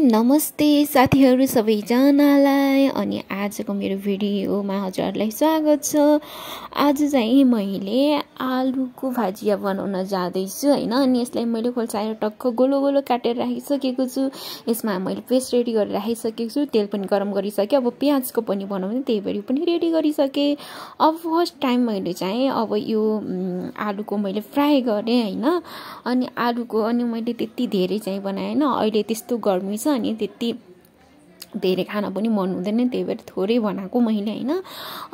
नमस्ते साथीहरु सबैजनालाई अनि आजको मेरो भिडियोमा हजुरहरुलाई स्वागत छ। आज चाहिँ मैले आलुको भाजिया बनाउन जाँदै छु हैन। अनि यसलाई मैले खोल्साएर टक्क गोलो गोलो काटेर राखिसकेको छु। यसमा मैले पेस्ट रेडी गरेर राखिसकेको छु। तेल पनि गरम गरिसके। अब प्याजको पनि बनाउने त्यही भएर पनि रेडी गरिसके। अब फर्स्ट टाइम मैले चाहिँ अब यो आलुको मैले फ्राई गरे हैन। अनि आलुको अनि मैले त्यति धेरै चाहिँ बनाएन। अहिले त्यस्तो गर्मी छ अनि त्यति धेरै खाना पनि मन हुँदैन, त्यही भएर थोरै बनाएको मैले हैन।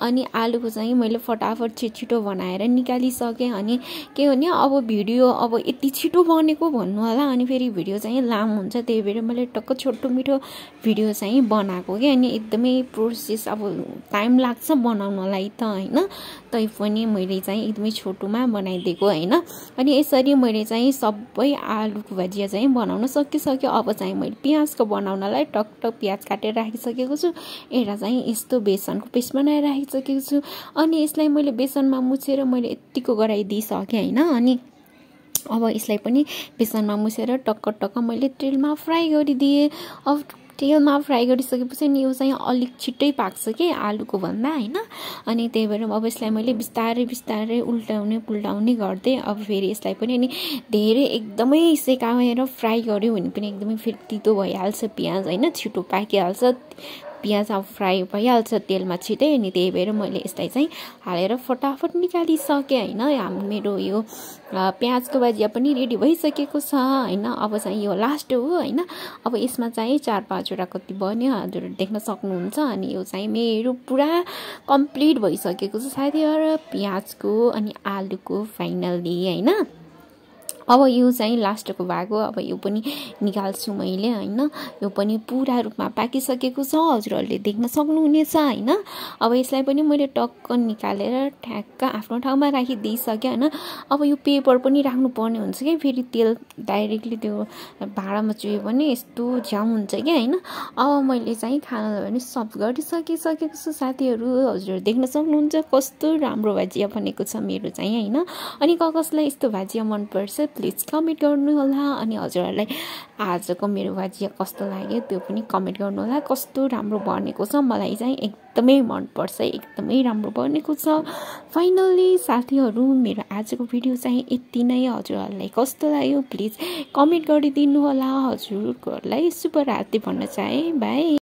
अनि आलुको चाहिँ मैले फटाफट छिटो बनाएर निकालिसके। अनि के भने अब भिडियो अब यति छिटो बनेको भन्नु होला, अनि फेरि भिडियो चाहिँ लामो हुन्छ, त्यही भएर मैले टक्क छोटो मिठो भिडियो चाहिँ बनाएको के। अनि एकदमै प्रोसेस अब टाइम लाग्छ बनाउनलाई त हैन, तै पनि मैले चाहिँ एकदमै छोटोमा बनाइदिएको हैन। अनि यसरी मैले चाहिँ सबै आलुको भजिया चाहिँ बनाउन सकिसक्यो। अब चाहिँ मैले प्याजको बनाउनलाई टक प्याज काटेर राखिसकेको छु। एउटा चाहिँ यस्तो बेसनको पेस्ट बनाएर राखिसकेको छु। अनि यसलाई मैले बेसनमा मुछेर मैले यतिको गराइदिइसके हैन। अनि अब यसलाई पनि बेसनमा मुछेर टक्क मैले तेलमा फ्राई गरिदिए। अब तेलमा फ्राई गरिसकेपछि नि यो चाहिँ अलिक छिट्टै पाक्छ के आलुको भन्दा हैन। अनि त्यही भएर अब यसलाई मैले बिस्तारै उल्टाउने पुल्टाउने गर्दै अब फेरि यसलाई पनि अनि धेरै एकदमै सेकाएर फ्राई गर्यो भने पनि एकदमै फेरि तितो भइहाल्छ प्याज हैन, छिटो पाकिहाल्छ प्याज। अब फ्राई भइहाल्छ तेलमा छिटै। अनि त्यही भएर मैले यसलाई चाहिँ हालेर फटाफट निकालिसके हैन। मेरो यो प्याजको भजिया पनि रेडी भइसकेको छ हैन। अब चाहिँ यो लास्ट हो हैन। अब यसमा चाहिँ 4-5 वटा कति बन्यो हजुरहरु देख्न सक्नुहुन्छ। अनि यो चाहिँ मेरो पुरा कम्प्लिट भइसकेको छ साथीहरु, प्याजको अनि आलुको फाइनली हैन। अब यो चाहिँ लास्टको भाग हो। अब यो पनि निकाल्छु मैले हैन। यो पनि पूरा रूपमा पाकिसकेको छ, हजुरहरुले देख्न सक्नुहुनेछ हैन। अब यसलाई पनि मैले टक्क निकालेर ठ्याक्क आफ्नो ठाउँमा राखिदिइसके हैन। अब यो पेपर पनि राख्नु पर्ने हुन्छ के, फेरि तेल डाइरेक्टली त्यो भाँडामा चुयो भने यस्तो झ्याम हुन्छ के हैन। अब मैले चाहिँ खाना पनि सर्भ गरिसकेको छु साथीहरु, हजुरहरु देख्न सक्नुहुन्छ कस्तो राम्रो भाजिया बनेको छ मेरो चाहिँ हैन। अनि कसलाई यस्तो भाजिया मन पर्छ प्लिज कमेन्ट गर्नु होला। अनि हजुरहरुलाई आजको मेरो भाजिया कस्तो लाग्यो त्यो पनि कमेन्ट गर्नु होला। कस्तो राम्रो बनेको छ, मलाई चाहिँ एकदमै मन पर्छ, एकदमै राम्रो बनेको छ। फाइनली साथीहरु मेरो आजको भिडियो चाहिँ यति नै। हजुरहरुलाई कस्तो लाग्यो प्लिज कमेन्ट गरिदिनु होला। हजुरहरुलाई शुभ रात्रि भन्न चाहे। बाइ।